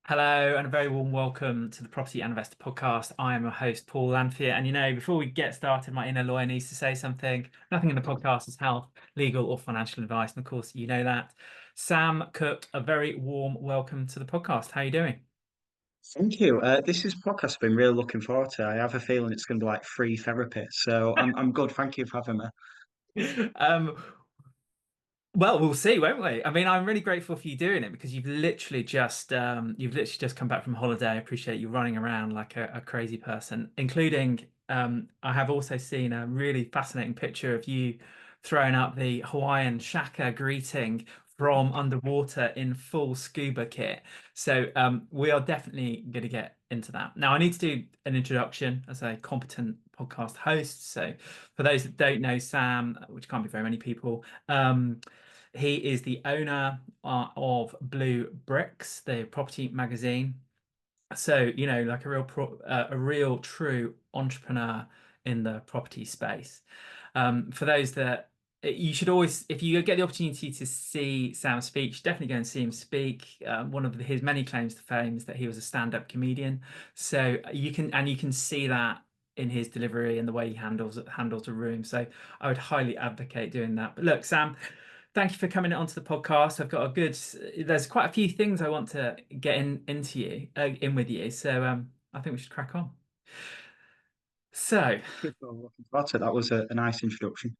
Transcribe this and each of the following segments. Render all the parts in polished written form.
Hello, and a very warm welcome to the Property and Investor Podcast. I am your host, Paul Lanfear. And before we get started, my inner lawyer needs to say something. Nothing in the podcast is health, legal, or financial advice. And of course, you know that. Sam Cooke, a very warm welcome to the podcast. How are you doing? Thank you. This is a podcast I've been really looking forward to. I have a feeling it's going to be like free therapy. So I'm good. Thank you for having me. Um, Well, we'll see, won't we? I mean, I'm really grateful for you doing it because you've literally just come back from holiday. I appreciate you running around like a crazy person, including I have also seen a really fascinating picture of you throwing up the Hawaiian shaka greeting from underwater in full scuba kit. So we are definitely going to get into that. Now, I need to do an introduction as a competent podcast host. So for those that don't know Sam, which can't be very many people, he is the owner of Blue Bricks, the property magazine. So, like a real true entrepreneur in the property space. For those that you should always, if you get the opportunity to see Sam speak, you should definitely go and see him speak. One of his many claims to fame is that he was a stand-up comedian. So you can see that in his delivery and the way he handles a room. So I would highly advocate doing that. But look, Sam, thank you for coming onto the podcast. There's quite a few things I want to get in with you. So I think we should crack on. So I'm looking forward to it. That was a nice introduction.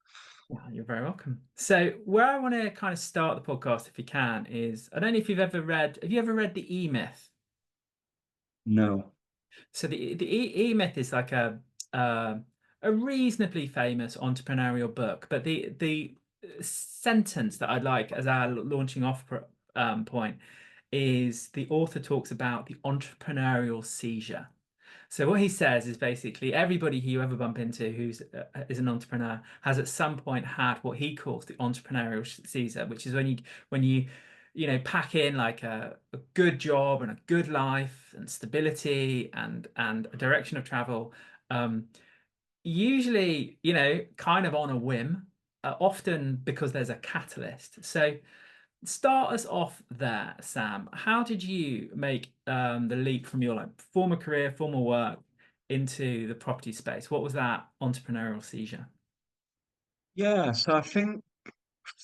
well, you're very welcome. So where I want to kind of start the podcast, if you can, is I don't know if have you ever read the E-Myth? No. So the E-Myth is like a reasonably famous entrepreneurial book, but the sentence that I'd like as our launching off point is the author talks about the entrepreneurial seizure. So what he says is basically everybody who you ever bump into who's is an entrepreneur has at some point had what he calls the entrepreneurial seizure, which is when you pack in like a good job and a good life and stability and a direction of travel. Um, Usually, kind of on a whim, often because there's a catalyst. So start us off there, Sam. How did you make the leap from your like former career, former work into the property space? What was that entrepreneurial seizure? Yeah, so I think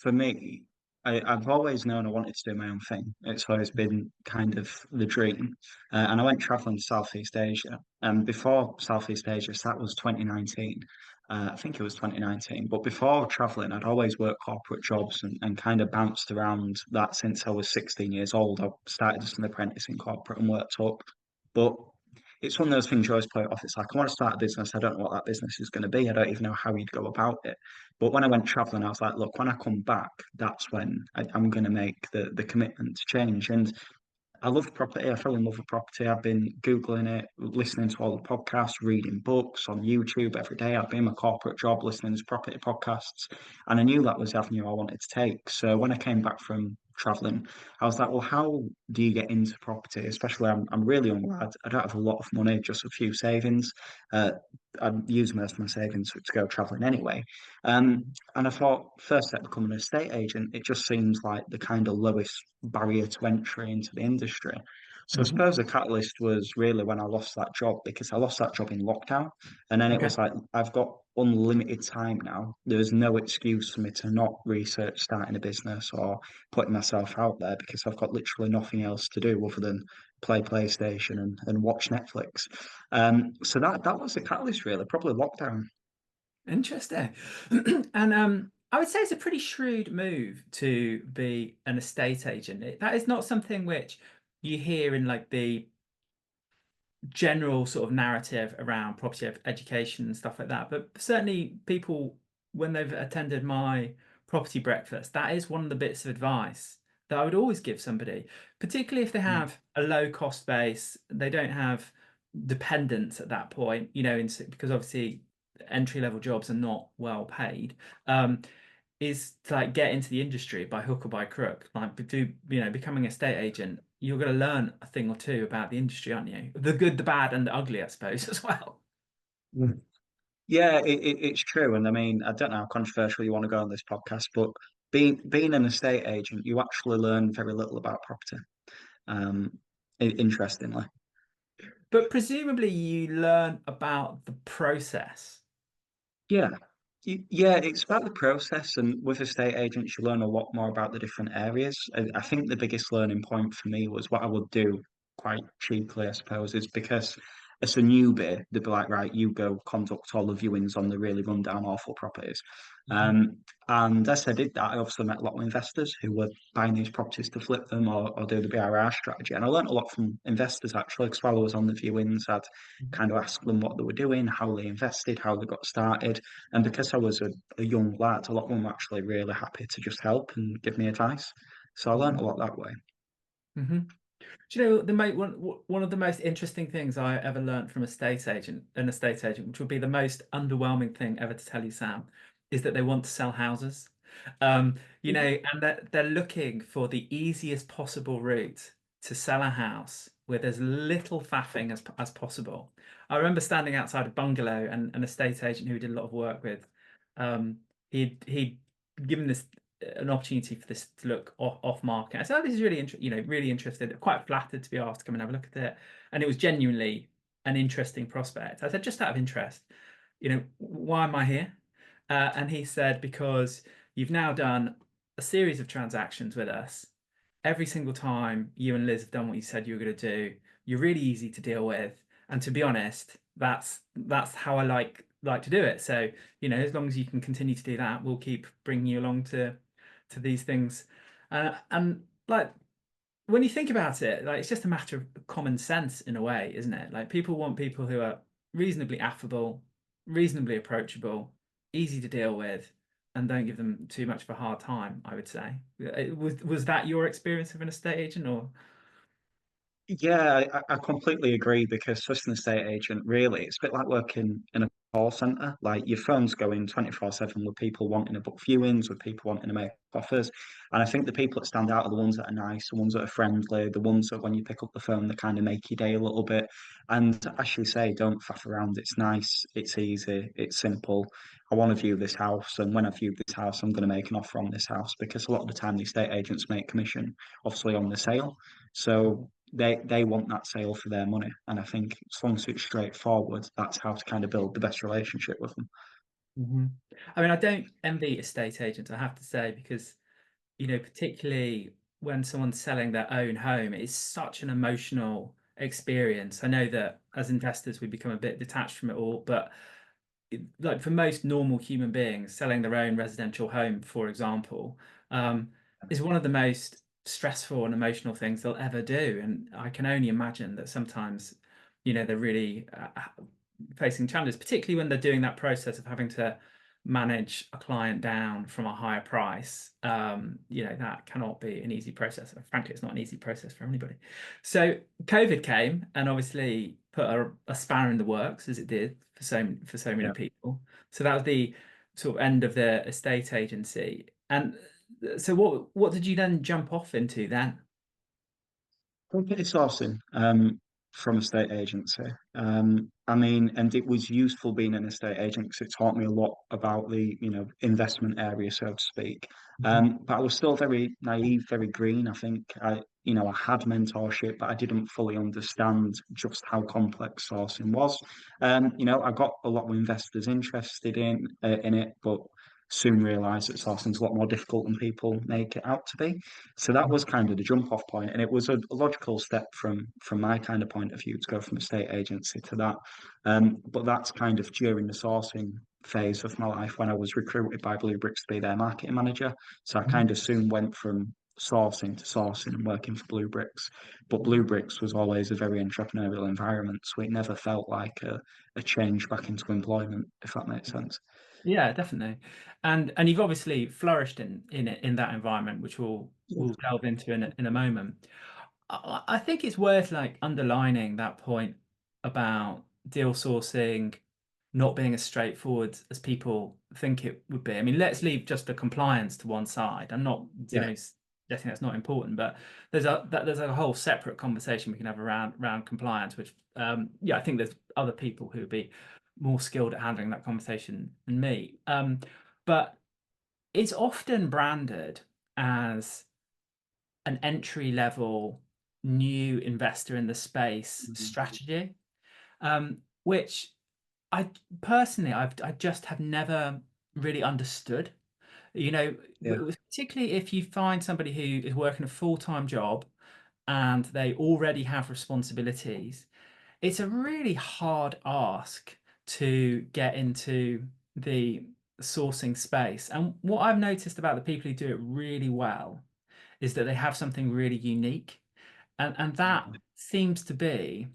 for me, I've always known I wanted to do my own thing. It's always been kind of the dream. And I went traveling to Southeast Asia. And before Southeast Asia, so that was 2019. I think it was 2019. But before traveling, I'd always worked corporate jobs and kind of bounced around that since I was 16 years old. I started as an apprentice in corporate and worked up. But it's one of those things you always play it off. It's like, I want to start a business. I don't know what that business is going to be. I don't even know how you'd go about it. But when I went traveling, I was like, look, when I come back, that's when I'm going to make the commitment to change. And I love property. I fell in love with property. I've been Googling it, listening to all the podcasts, reading books on YouTube every day. I've been in my corporate job listening to property podcasts. And I knew that was the avenue I wanted to take. So when I came back from traveling, I was like, well, how do you get into property? Especially, I'm really young lad. I don't have a lot of money, just a few savings. Uh, I'd use most of my savings to go traveling anyway. And I thought, first step, becoming an estate agent, it just seems like the kind of lowest barrier to entry into the industry. So I Mhm. suppose the catalyst was really when I lost that job because I lost that job in lockdown. And then it Okay. was like, I've got unlimited time now. There's no excuse for me to not research starting a business or putting myself out there because I've got literally nothing else to do other than play PlayStation and watch Netflix. So that was the catalyst really, probably lockdown. Interesting. And I would say it's a pretty shrewd move to be an estate agent. That is not something which you hear in like the general sort of narrative around property education and stuff like that. But certainly people, when they've attended my property breakfast, that is one of the bits of advice that I would always give somebody, particularly if they Mm. have a low cost base, they don't have dependents at that point, because obviously entry level jobs are not well paid. Is to like get into the industry by hook or by crook. Like becoming a estate agent, you're going to learn a thing or two about the industry, aren't you? The good, the bad, and the ugly, I suppose, as well. Mm. Yeah, it's true. And I mean, I don't know how controversial you want to go on this podcast, but being an estate agent, you actually learn very little about property. Um, interestingly. But presumably you learn about the process. Yeah. Yeah, it's about the process, and with estate agents, you learn a lot more about the different areas. I think the biggest learning point for me was what I would do quite cheaply, I suppose, is because as a newbie, they'd be like, right, you go conduct all the viewings on the really rundown, awful properties. Mhm, Um, and as I did that, I obviously met a lot of investors who were buying these properties to flip them or do the BRR strategy. And I learned a lot from investors actually, because while I was on the viewings, I'd mhm, kind of ask them what they were doing, how they invested, how they got started. And because I was a young lad, a lot of them were actually really happy to just help and give me advice. So I learned mhm, a lot that way. mhm. Do you know one of the most interesting things I ever learned from an estate agent, which would be the most underwhelming thing ever to tell you, Sam, is that they want to sell houses. And they're looking for the easiest possible route to sell a house with as little faffing as possible. I remember standing outside a bungalow and an estate agent who we did a lot of work with. Um, he'd given this an opportunity for this to look off market. I said, "Oh, this is really really interested, quite flattered to be asked to come and have a look at it." And it was genuinely an interesting prospect. I said, "Just out of interest, why am I here?" And he said, "Because you've now done a series of transactions with us. Every single time you and Liz have done what you said you were going to do, you're really easy to deal with. And to be honest, that's how I like to do it. So, as long as you can continue to do that, we'll keep bringing you along to these things." And like when you think about it, like it's just a matter of common sense in a way, isn't it? Like people want people who are reasonably affable, reasonably approachable, easy to deal with, and don't give them too much of a hard time, I would say. Was that your experience of an estate agent or? Yeah, I completely agree because as an estate agent, really, it's a bit like working in a call center. Like your phone's going 24/7 with people wanting to book viewings, with people wanting to make offers. And I think the people that stand out are the ones that are nice, the ones that are friendly, the ones that when you pick up the phone, they kind of make your day a little bit. And as you say, don't faff around. It's nice, it's easy, it's simple. I want to view this house, and when I view this house, I'm going to make an offer on this house because a lot of the time the estate agents make commission, obviously on the sale. So they want that sale for their money. And I think as long as it's straightforward, that's how to kind of build the best relationship with them. Mhm. I mean, I don't envy estate agents, I have to say, because particularly when someone's selling their own home, it's such an emotional experience. I know that as investors, we become a bit detached from it all, but like for most normal human beings, selling their own residential home, for example, um, is one of the most stressful and emotional things they'll ever do. And I can only imagine that sometimes, they're really facing challenges, particularly when they're doing that process of having to manage a client down from a higher price. That cannot be an easy process. Frankly, it's not an easy process for anybody. So COVID came and obviously put a spanner in the works, as it did for so many Yeah. people. So that was the sort of end of the estate agency. And so what did you then jump off into then? Property sourcing from a state agency. I mean, and it was useful being an estate agent because it taught me a lot about the, investment area, so to speak. Mhm, But I was still very naive, very green. I think I had mentorship, but I didn't fully understand just how complex sourcing was. I got a lot of investors interested in it, but soon realised that sourcing's a lot more difficult than people make it out to be. So that was kind of the jump off point, and it was a logical step from my kind of point of view to go from a state agency to that. But that's kind of during the sourcing phase of my life when I was recruited by Blue Bricks to be their marketing manager. So I mhm, kind of soon went from sourcing to sourcing and working for Blue Bricks. But mhm. Blue Bricks was always a very entrepreneurial environment, so it never felt like a change back into employment, if that makes sense. Yeah, definitely. And you've obviously flourished in that environment, which we'll delve into in a moment. I think it's worth like underlining that point about deal sourcing not being as straightforward as people think it would be. I mean, let's leave just the compliance to one side. I'm not, Yeah. suggesting that's not important, but there's a whole separate conversation we can have around compliance, which yeah, I think there's other people who would be more skilled at handling that conversation than me. But it's often branded as an entry level new investor in the space Mhm. strategy, which I personally I just have never really understood. You know, Yeah, particularly if you find somebody who is working a full-time job and they already have responsibilities, it's a really hard ask to get into the sourcing space. And what I've noticed about the people who do it really well is that they have something really unique. And that yeah, seems to be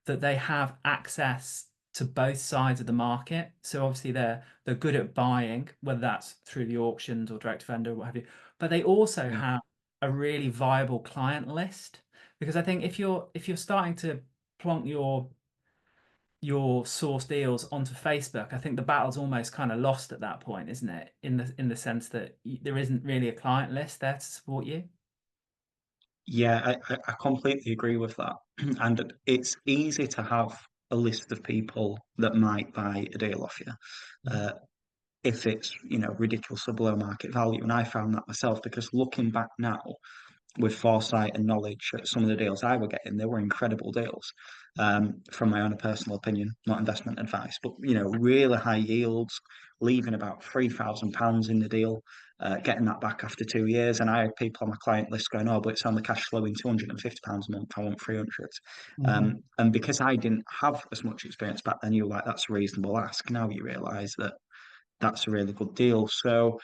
that they have access to both sides of the market. So obviously they're good at buying, whether that's through the auctions or direct vendor or what have you. But they also yeah. have a really viable client list. Because I think if you're starting to plonk your source deals onto Facebook, I think the battle's almost kind of lost at that point, isn't it? In the sense that there isn't really a client list there to support you. Yeah, I completely agree with that. And it's easy to have a list of people that might buy a deal off you, Mhm. uh, if it's, ridiculously below market value. And I found that myself because looking back now, with foresight and knowledge, some of the deals I were getting, they were incredible deals. From my own personal opinion, not investment advice, but really high yields, leaving about £3,000 in the deal, getting that back after 2 years. And I had people on my client list going, "Oh, but it's only cash flowing £250 a month. I want 300." Mhm. And because I didn't have as much experience back then, you were like, "That's a reasonable ask." Now you realise that that's a really good deal. So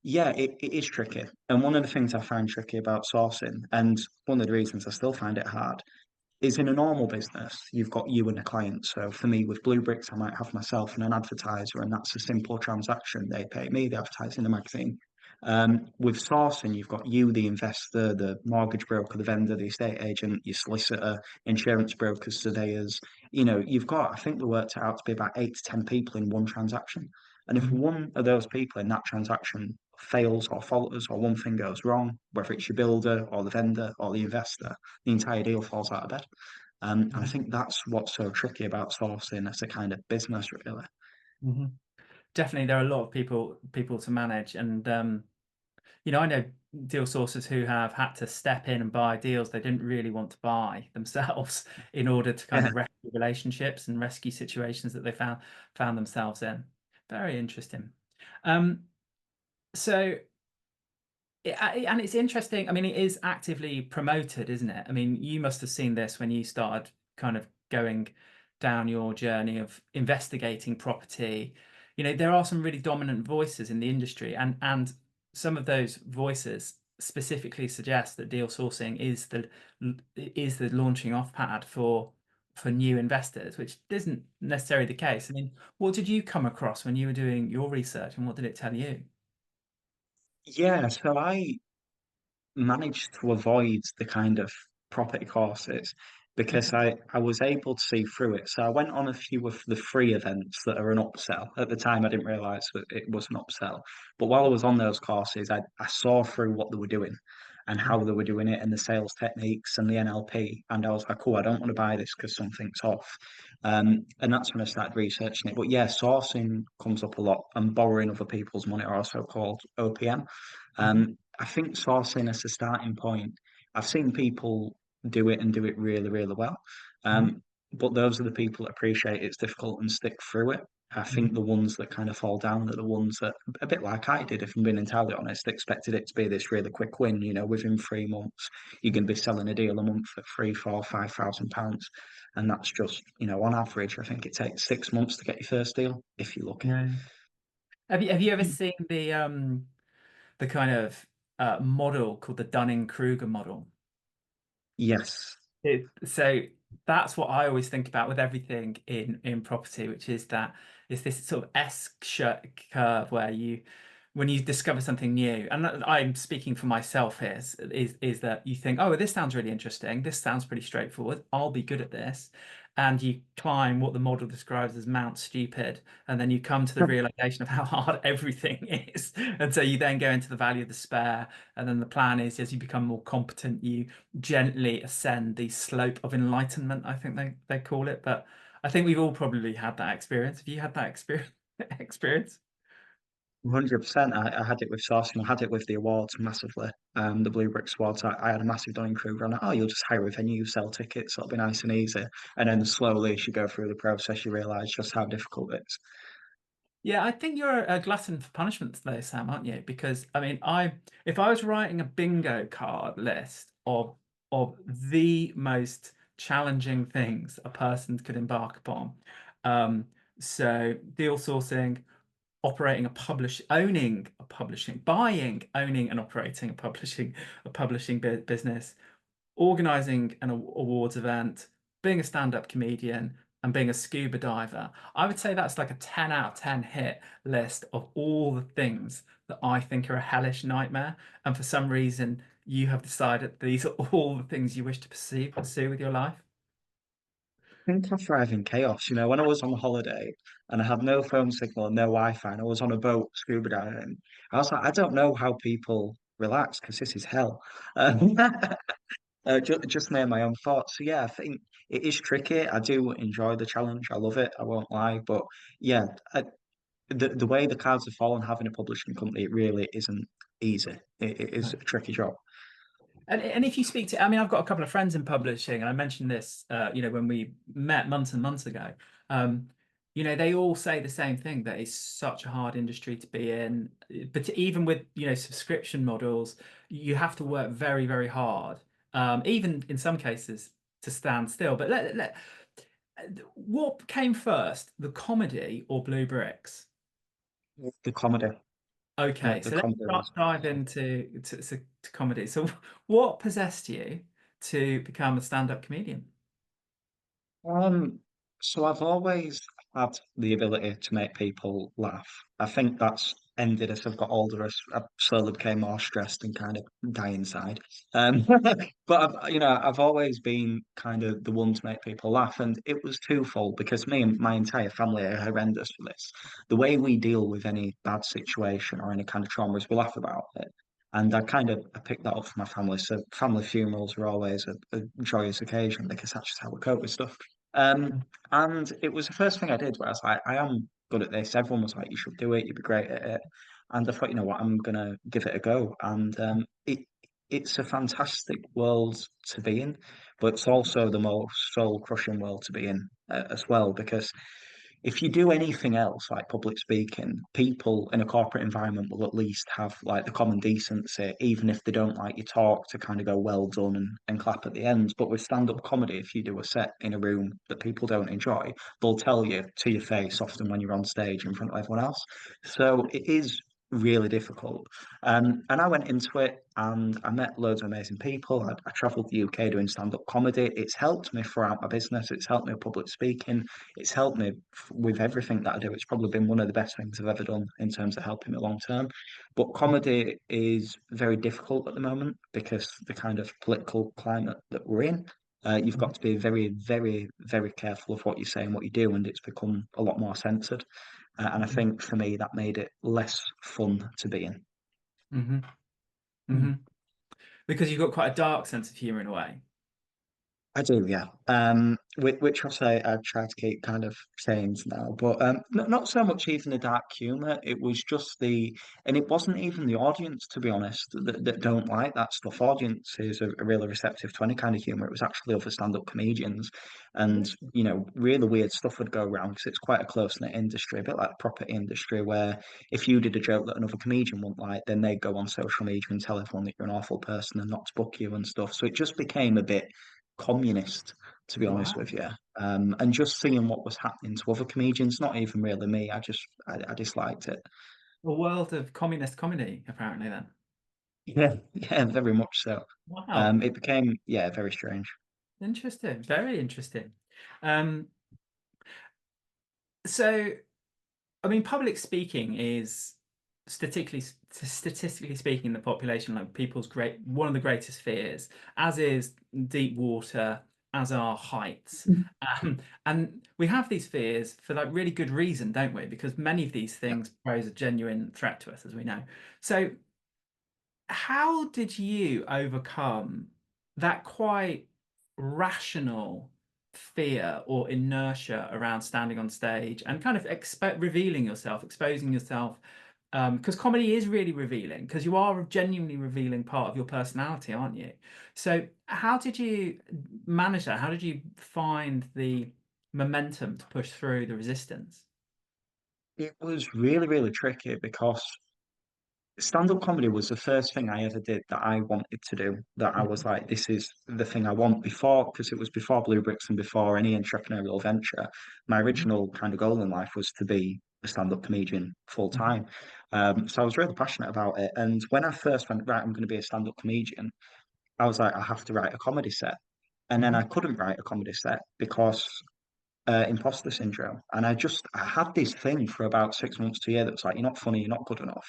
yeah, it is tricky. And one of the things I find tricky about sourcing, and one of the reasons I still find it hard, is in a normal business, you've got you and a client. So for me, with Blue Bricks, I might have myself and an advertiser, and that's a simple transaction. They pay me, they advertise in the magazine. With sourcing, you've got you, the investor, the mortgage broker, the vendor, the estate agent, your solicitor, insurance brokers, surveyors. You've got, I think we worked it out to be about 8 to 10 people in one transaction. And if Mhm. one of those people in that transaction fails or falters or one thing goes wrong, whether it's your builder or the vendor or the investor, the entire deal falls out of bed. And I Mhm. think that's what's so tricky about sourcing as a kind of business, really. Mhm. Definitely, there are a lot of people to manage, and I know deal sourcers who have had to step in and buy deals they didn't really want to buy themselves in order to kind Yeah, of rescue relationships and rescue situations that they found themselves in. Very interesting. Um, so and it's interesting. I mean, it is actively promoted, isn't it? I mean, you must have seen this when you started kind of going down your journey of investigating property. There are some really dominant voices in the industry, and some of those voices specifically suggest that deal sourcing is the launching off pad for new investors, which isn't necessarily the case. I mean, what did you come across when you were doing your research, and what did it tell you? yeah. So I managed to avoid the kind of property courses because I was able to see through it. So I went on a few of the free events that are an upsell. At the time, I didn't realize that it was an upsell. But while I was on those courses, I saw through what they were doing and how they were doing it and the sales techniques and the NLP. And I was like, oh, I don't want to buy this because something's off. And that's when I started researching it. But yeah, sourcing comes up a lot and borrowing other people's money, are also called OPM. Mhm. I think sourcing as a starting point, I've seen people do it and do it really, really well. Mhm. But those are the people that appreciate it's difficult and stick through it. I think Mhm. the ones that kind of fall down are the ones that, a bit like I did, if I'm being entirely honest, expected it to be this really quick win. Within 3 months, you're going to be selling a deal a month for three, four, £5,000, and that's just, on average, I think it takes 6 months to get your first deal if you're lucky. Yeah. Have you ever seen the kind of model called the Dunning-Kruger model? Yes. So that's what I always think about with everything in property, which is this sort of S-shaped curve where when you discover something new, and I'm speaking for myself here, is that you think, oh, this sounds really interesting. This sounds pretty straightforward. I'll be good at this. And you climb what the model describes as Mount Stupid, and then you come to the realization of how hard everything is. And so you then go into the value of despair, and then the plan is as you become more competent, you gently ascend the slope of enlightenment, I think they call it. But I think we've all probably had that experience. Have you had that experience? experience? 100%. I had it with sourcing. I had it with the awards massively. The Blue Bricks Awards. I had a massive Dunning Kruger on it. Oh, you'll just hire a venue, sell tickets. It'll be nice and easy. And then slowly, as you go through the process, you realise just how difficult it is. Yeah, I think you're a glutton for punishment though, Sam, aren't you? Because I mean, if I was writing a bingo card list of the most challenging things a person could embark upon, um, so deal sourcing, operating a publish, owning a publishing, buying, owning and operating a publishing business, organizing an awards event, being a stand-up comedian, and being a scuba diver. I would say that's like a 10 out of 10 hit list of all the things that I think are a hellish nightmare. And for some reason, you have decided these are all the things you wish to pursue with your life. I think I thrive in chaos. When I was on holiday and I had no phone signal and no Wi-Fi, and I was on a boat scuba diving, I was like, I don't know how people relax because this is hell. Um, just made my own thoughts. So yeah, I think it is tricky. I do enjoy the challenge. I love it. I won't lie. But yeah, the way the cards have fallen, having a publishing company, it really isn't easy. It is a tricky job. And if you speak to, I mean, I've got a couple of friends in publishing, and I mentioned this, when we met months and months ago. Um, they all say the same thing that it's such a hard industry to be in. But even with, subscription models, you have to work very, very hard, even in some cases to stand still. But what came first, the comedy or Blue Bricks? The comedy, Okay, the so let's comedy was. dive into to comedy. So, what possessed you to become a stand-up comedian? Um, so I've always had the ability to make people laugh. I think that's ended as I've got older, as I slowly became more stressed and kind of die inside. But I've always been kind of the one to make people laugh, and it was twofold because me and my entire family are horrendous for this. The way we deal with any bad situation or any kind of trauma is we laugh about it. And I picked that up from my family. So family funerals are always a joyous occasion because that's just how we cope with stuff. Um, and it was the first thing I did where I was like, I am good at this. Everyone was like, you should do it. You'd be great at it. And I thought, you know what, I'm gonna give it a go. And it's a fantastic world to be in, but it's also the most soul crushing world to be in as well because if you do anything else like public speaking, people in a corporate environment will at least have like the common decency, even if they don't like your talk, to kind of go well done and clap at the end. But with stand-up comedy, if you do a set in a room that people don't enjoy, they'll tell you to your face often when you're on stage in front of everyone else. So it is really difficult. And I went into it and I met loads of amazing people. I traveled the UK doing stand-up comedy. It's helped me throughout my business. It's helped me with public speaking. It's helped me with everything that I do. It's probably been one of the best things I've ever done in terms of helping me long term. But comedy is very difficult at the moment because the kind of political climate that we're in. You've got to be very, very, very careful of what you say and what you do, and it's become a lot more censored. And I think for me, that made it less fun to be in. Hmm. Hmm. Hmm. Because you've got quite a dark sense of humor in a way. I do, yeah. Which I say I try to keep kind of changed now, but not so much even the dark humor. It was just and it wasn't even the audience, to be honest, that don't like that stuff. Audiences are really receptive to any kind of humor. It was actually other stand-up comedians, and really weird stuff would go around because it's quite a close-knit industry, a bit like the property industry, where if you did a joke that another comedian wouldn't like, then they'd go on social media and tell everyone that you're an awful person and not to book you and stuff. So it just became a bit communist, to be honest Wow. with you. And just seeing what was happening to other comedians, not even really me, I disliked it. A world of communist comedy, apparently, then. Yeah, yeah, very much so. Wow. It became, yeah, very strange. Interesting. Very interesting. Um, so I mean, public speaking is statistically speaking, the population, like people's one of the greatest fears, as is deep water, as are heights. And we have these fears for like really good reason, don't we? Because many of these Yeah. things pose a genuine threat to us, as we know. So how did you overcome that quite rational fear or inertia around standing on stage and kind of revealing yourself, exposing yourself Because comedy is really revealing, because you are a genuinely revealing part of your personality, aren't you? So how did you manage that? How did you find the momentum to push through the resistance? It was really, really tricky because stand-up comedy was the first thing I ever did that I wanted to do. That I was Mhm, like, this is the thing I want before, because it was before Blue Bricks and before any entrepreneurial venture. My mhm, original kind of goal in life was to be a stand-up comedian full mhm, time. So I was really passionate about it. And when I first went, right, I'm going to be a stand-up comedian, I was like, I have to write a comedy set. And then I mhm, couldn't write a comedy set because imposter syndrome. And I had this thing for about 6 months to a year that was like, you're not funny, you're not good enough.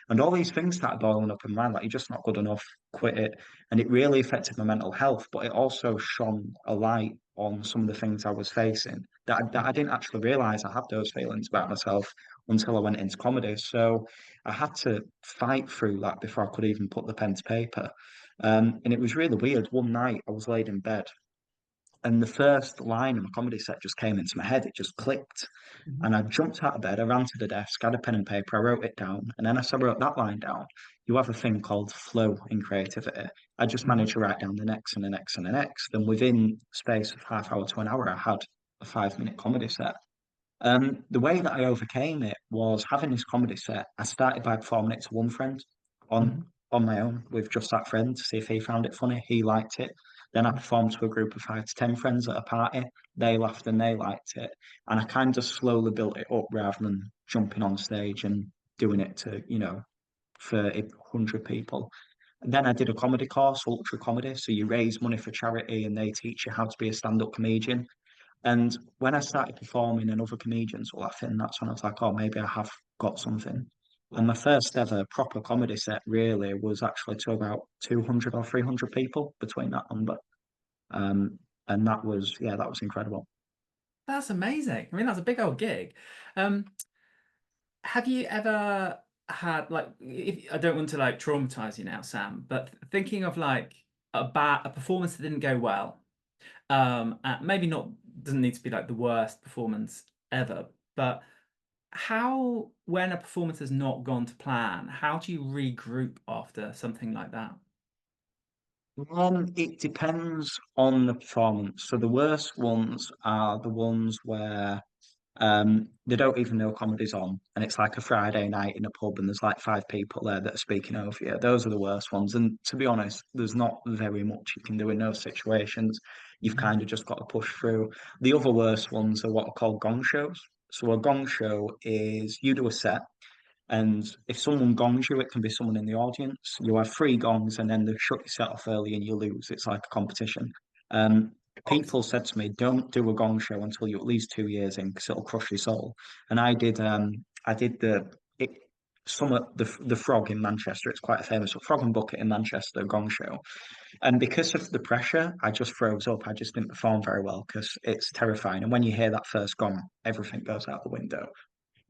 And all these things started boiling up in my mind, like, you're just not good enough, quit it. And it really affected my mental health, but it also shone a light on some of the things I was facing that I mhm, didn't actually realize I had those feelings about myself until I went into comedy. So I had to fight through that before I could even put the pen to paper. And it was really weird. One night I was laid in bed and the first line of my comedy set just came into my head. It just clicked. mhm, And I jumped out of bed, I ran to the desk, had a pen and paper, I wrote it down. And then as I wrote that line down, you have a thing called flow in creativity. I just mhm, managed to write down the next and the next and the next. And within space of half hour to an hour, I had a 5 minute comedy set. The way that I overcame it was having this comedy set. I started by performing it to one friend on mhm, on my own with just that friend to see if he found it funny. He liked it. Then I mhm, performed to a group of 5 to 10 friends at a party. They laughed and they liked it. And I kind of slowly built it up rather than jumping on stage and doing it to, for 100 people. And then I did a comedy course, ultra comedy. So you raise money for charity and they teach you how to be a stand-up comedian. And when I started performing and other comedians were laughing, that's when I was like, oh, maybe I have got something. And my first ever proper comedy set really was actually to about 200 or 300 people between that number. Um, and that was, yeah, that was incredible. That's amazing. I mean, that's a big old gig. Um, have you ever had like, if, I don't want to like traumatize you now, Sam, but thinking of like a performance that didn't go well, maybe not, doesn't need to be like the worst performance ever, but how, when a performance has not gone to plan, how do you regroup after something like that? It depends on the performance. So the worst ones are the ones where they don't even know comedy's on, and it's like a Friday night in a pub, and there's like five people there that are speaking over you. Those are the worst ones. And to be honest, there's not very much you can do in those situations. You've Mhm, kind of just got to push through. The other worst ones are what are called gong shows. So a gong show is you do a set. And if someone gongs you, it can be someone in the audience. You have three gongs, and then they shut your set off early, and you lose. It's like a competition. Um, People said to me, "Don't do a gong show until you're at least 2 years in, because it'll crush your soul." And I did. I did it. The Frog in Manchester. It's quite a famous Frog and Bucket in Manchester gong show. And because of the pressure, I just froze up. I just didn't perform very well because it's terrifying. And when you hear that first gong, everything goes out the window.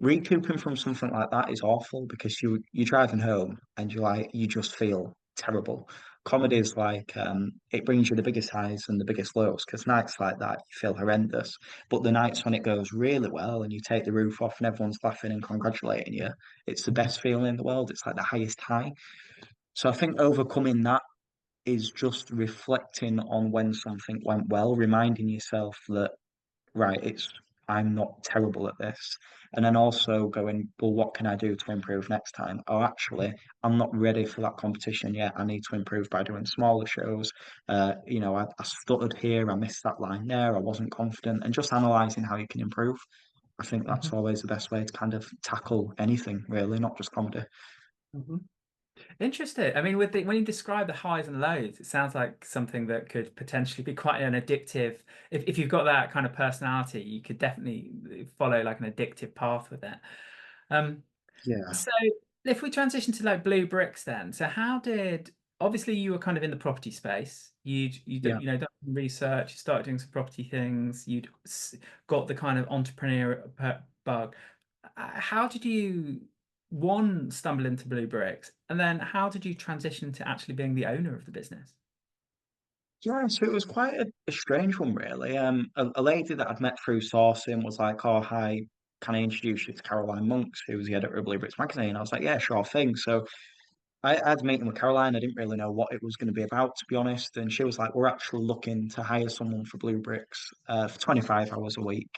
Recouping from something like that is awful because you're driving home and you just feel terrible. Comedy mhm, is like it brings you the biggest highs and the biggest lows because nights like that you feel horrendous. But the nights when it goes really well and you take the roof off and everyone's laughing and congratulating you, it's the mhm, best feeling in the world. It's like the highest high. So I think overcoming that is just reflecting on when something went well, reminding yourself that right, I'm not terrible at this. And then also going, well, what can I do to improve next time? Oh, actually, I'm not ready for that competition yet. I need to improve by doing smaller shows. I stuttered here, I missed that line there, I wasn't confident, and just analysing how you can improve. I think that's mhm, always the best way to kind of tackle anything, really, not just comedy. mhm. Interesting. I mean, when you describe the highs and lows, it sounds like something that could potentially be quite an addictive. If you've got that kind of personality, you could definitely follow like an addictive path with it. Um, Yeah, so if we transition to like blue bricks, then, so how did, obviously you were kind of in the property space. yeah. Done some research, you started doing some property things. Got the kind of entrepreneur bug. How did you, one, stumble into Blue Bricks, and then how did you transition to actually being the owner of the business? Yeah, so it was quite a strange one, really. A lady that I'd met through sourcing was like, "Oh, hi. can I introduce you to Caroline Monks, who was the editor of Blue Bricks magazine? I was like, yeah, sure thing. So I had a meeting with Caroline. I didn't really know what it was going to be about, to be honest. And she was like, "We're actually looking to hire someone for Blue Bricks for 25 hours a week."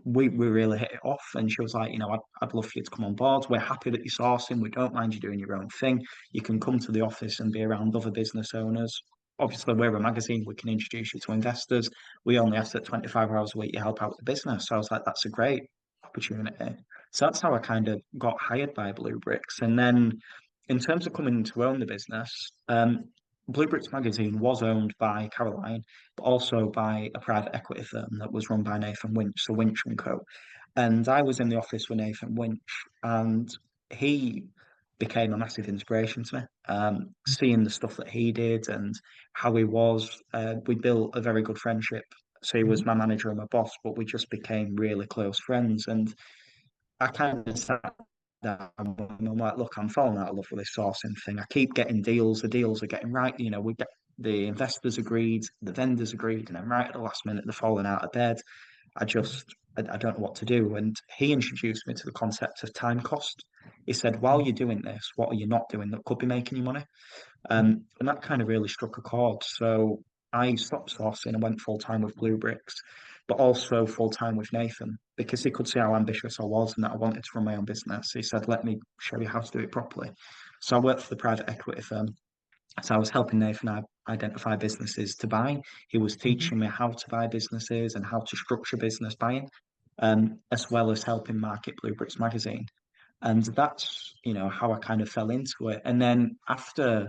We really hit it off, and she was like, I'd love for you to come on board. We're happy that you're sourcing. We don't mind you doing your own thing. You can come to the office and be around other business owners. Obviously, we're a magazine. We can introduce you to investors. We only ask that 25 hours a week you help out with the business. So I was like, that's a great opportunity. So that's how I kind of got hired by Blue Bricks. And then in terms of coming to own the business, Blue Bricks magazine was owned by Caroline, but also by a private equity firm that was run by Nathan Winch, so Winch and Co. And I was in the office with Nathan Winch, and he became a massive inspiration to me. Seeing the stuff that he did and how he was, we built a very good friendship. So he was Mhm. my manager and my boss, but we just became really close friends. And I kind of sat down and I'm like, look, I'm falling out of love with this sourcing thing. I keep getting deals. The deals are getting right. We get the investors agreed, the vendors agreed, and then right at the last minute, they're falling out of bed. I don't know what to do. And he introduced me to the concept of time cost. He said, while you're doing this, what are you not doing that could be making you money? And that kind of really struck a chord. So I stopped sourcing and went full time with Blue Bricks, but also full time with Nathan because he could see how ambitious I was and that I wanted to run my own business. He said, let me show you how to do it properly. So I worked for the private equity firm. So I was helping Nathan identify businesses to buy. He was Mhm. teaching me how to buy businesses and how to structure business buying, as well as helping market Blue Bricks magazine. And that's, how I kind of fell into it. And then after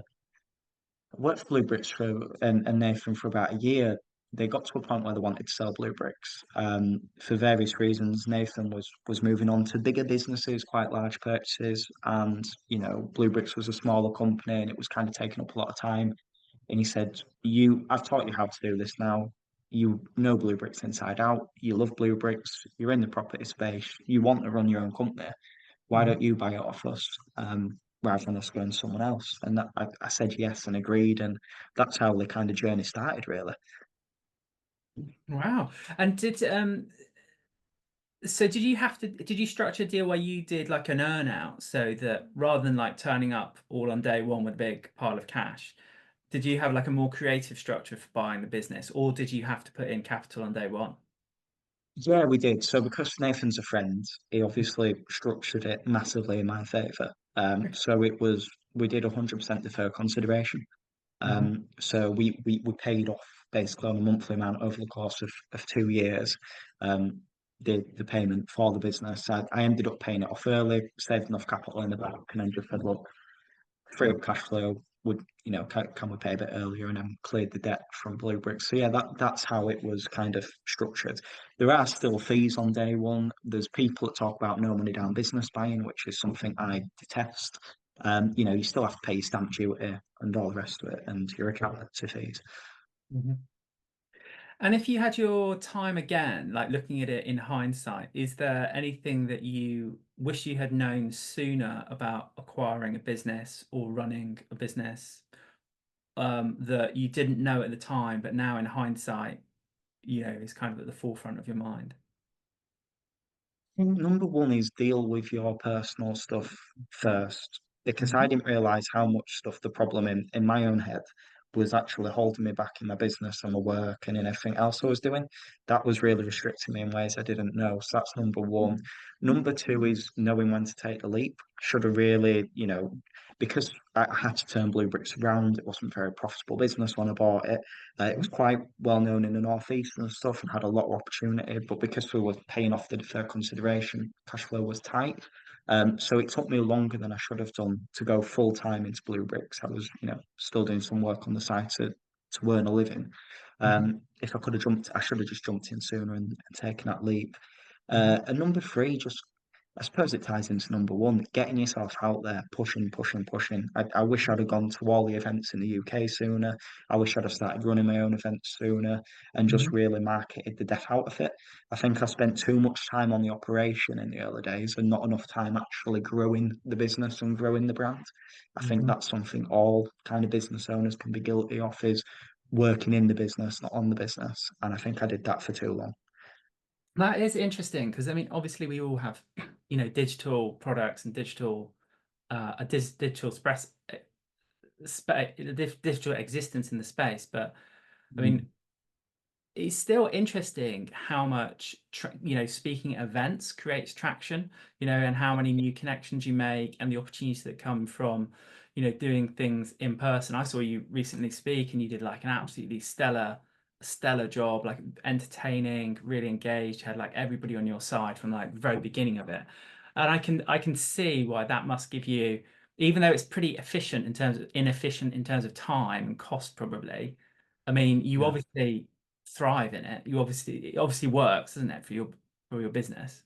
I worked for Blue Bricks and Nathan for about a year. They got to a point where they wanted to sell Blue Bricks. For various reasons, Nathan was moving on to bigger businesses, quite large purchases, and Blue Bricks was a smaller company, and it was kind of taking up a lot of time. And he said, I've taught you how to do this now. You know Blue Bricks inside out. You love Blue Bricks. You're in the property space. You want to run your own company. Why don't Mhm. you buy it off us rather than us going to someone else? And I said yes and agreed. And that's how the kind of journey started, really. Wow. And did you have to did you structure a deal where you did like an earn out so that rather than like turning up all on day one with a big pile of cash, did you have like a more creative structure for buying the business, or did you have to put in capital on day one? Yeah, we did. So because Nathan's a friend, he obviously structured it massively in my favour. So we did 100% defer consideration. Mhm. So we paid off basically on a monthly amount over the course of 2 years. Um, the payment for the business. I ended up paying it off early, saved enough capital in the bank, and then just said, look, free up cash flow. Can we pay a bit earlier, and then cleared the debt from Blue Bricks. So yeah, that's how it was kind of structured. There are still fees on day one. There's people that talk about no money down business buying, which is something I detest. You still have to pay your stamp duty and all the rest of it, and your accountancy fees. Mhm. And if you had your time again, like looking at it in hindsight, is there anything that you wish you had known sooner about acquiring a business or running a business, that you didn't know at the time, but now in hindsight, is kind of at the forefront of your mind? Think number one is deal with your personal stuff first, because I Mhm. didn't realize how much stuff the problem in my own head was actually holding me back in my business and my work and in everything else I was doing. That was really restricting me in ways I didn't know. So that's number one. Number two is knowing when to take the leap. Should have really, because I had to turn Blue Bricks around. It wasn't a very profitable business when I bought it. It was quite well known in the northeast and stuff, and had a lot of opportunity. But because we were paying off the deferred consideration, cash flow was tight. So it took me longer than I should have done to go full time into Blue Bricks. I was, still doing some work on the side to earn a living. Mhm. If I could have jumped, I should have just jumped in sooner and taken that leap. Mhm. And number three, just I suppose it ties into number one, getting yourself out there, pushing, pushing, pushing. I wish I'd have gone to all the events in the UK sooner. I wish I'd have started running my own events sooner and just Mhm. really marketed the death out of it. I think I spent too much time on the operation in the early days and not enough time actually growing the business and growing the brand. I think Mhm. that's something all kind of business owners can be guilty of is working in the business, not on the business. And I think I did that for too long. That is interesting because I mean, obviously, we all have, digital products and digital digital existence in the space. But I Mm. mean, it's still interesting how much speaking at events creates traction, and how many new connections you make and the opportunities that come from doing things in person. I saw you recently speak and you did like an absolutely stellar job, like entertaining, really engaged, had like everybody on your side from like the very beginning of it. And I can see why that must give you, even though it's pretty inefficient in terms of time and cost probably. I mean, you Yeah. obviously thrive in it. It obviously works, doesn't it, for your business?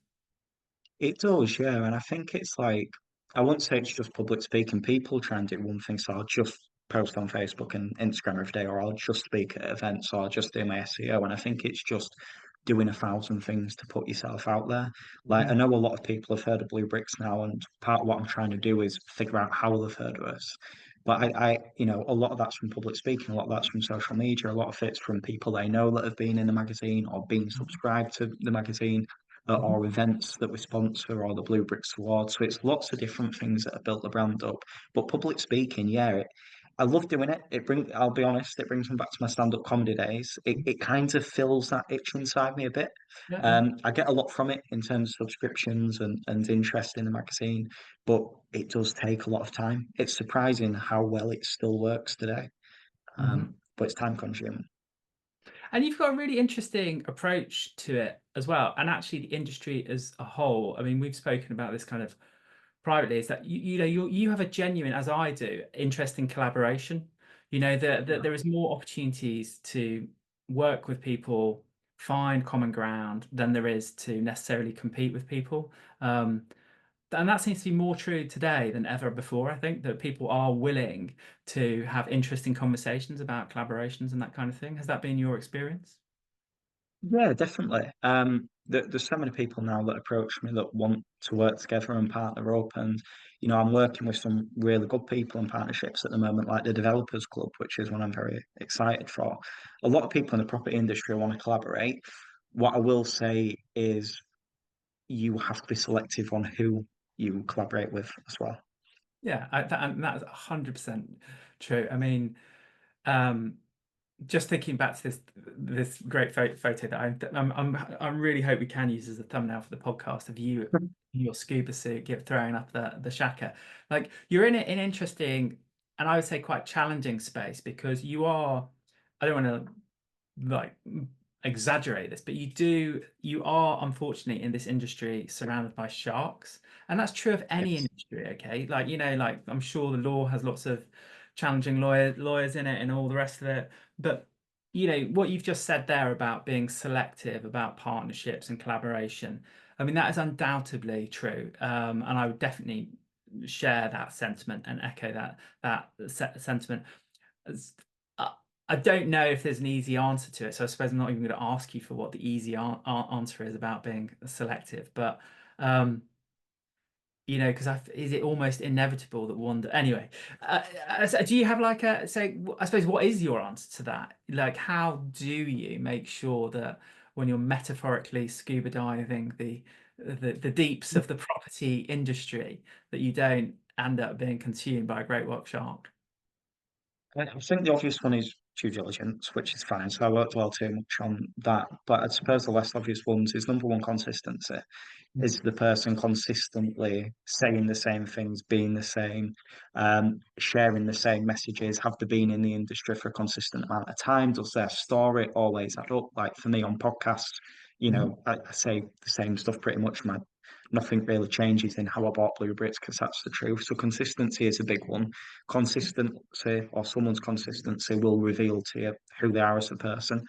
It does, yeah. And I think it's like, I wouldn't say it's just public speaking. People try and do one thing, so I'll just post on Facebook and Instagram every day, or I'll just speak at events, or I'll just do my SEO. And I think it's just doing 1,000 things to put yourself out there. Like, I Mm, know a lot of people have heard of Blue Bricks now, and part of what I'm trying to do is figure out how they've heard of us. But a lot of that's from public speaking, a lot of that's from social media, a lot of it's from people they know that have been in the magazine or been subscribed to the magazine mhm. or events that we sponsor or the Blue Bricks Award. So it's lots of different things that have built the brand up. But public speaking, yeah, I love doing it. I'll be honest, it brings me back to my stand-up comedy days. It kind of fills that itch inside me a bit. Yeah, yeah. I get a lot from it in terms of subscriptions and interest in the magazine, but it does take a lot of time. It's surprising how well it still works today. Mhm. But it's time consuming. And you've got a really interesting approach to it as well. And actually, the industry as a whole. I mean, we've spoken about this kind of privately. Is that you have a genuine, as I do, interest in collaboration. That Yeah. there is more opportunities to work with people, find common ground than there is to necessarily compete with people. Um, And that seems to be more true today than ever before. I think that people are willing to have interesting conversations about collaborations and that kind of thing. Has that been your experience? Yeah, definitely. There's so many people now that approach me that want to work together and partner up, and I'm working with some really good people and partnerships at the moment, like the Developers Club, which is one I'm very excited for. A lot of people in the property industry want to collaborate. What I will say is you have to be selective on who you collaborate with as well. Yeah, and that's 100% true. I mean, um, just thinking back to this great photo that I'm really hope we can use as a thumbnail for the podcast of you in your scuba suit, throwing up the shaka. Like you're in an interesting and I would say quite challenging space because you are. I don't want to like exaggerate this, but you are unfortunately in this industry surrounded by sharks, and that's true of any Yes. industry. Okay, like like I'm sure the law has lots of challenging lawyers in it and all the rest of it, but what you've just said there about being selective about partnerships and collaboration. I mean that is undoubtedly true, and I would definitely share that sentiment and echo that sentiment. As- I I don't know if there's an easy answer to it, so I suppose I'm not even going to ask you for what the easy answer is about being selective. But um, because is it almost inevitable that one? Anyway, so do you have like I suppose what is your answer to that? Like, how do you make sure that when you're metaphorically scuba diving the deeps of the property industry, that you don't end up being consumed by a great white shark? I think the obvious one is due diligence, which is fine. So I won't dwell too much on that. But I suppose the less obvious ones is number one, consistency. Is the person consistently saying the same things, being the same, sharing the same messages? Have they been in the industry for a consistent amount of time? Does their story always add up? Like for me on podcasts, Mhm, I say the same stuff pretty much. Nothing really changes in how I bought Blue Brits because that's the truth. So consistency is a big one. Consistency or someone's consistency will reveal to you who they are as a person.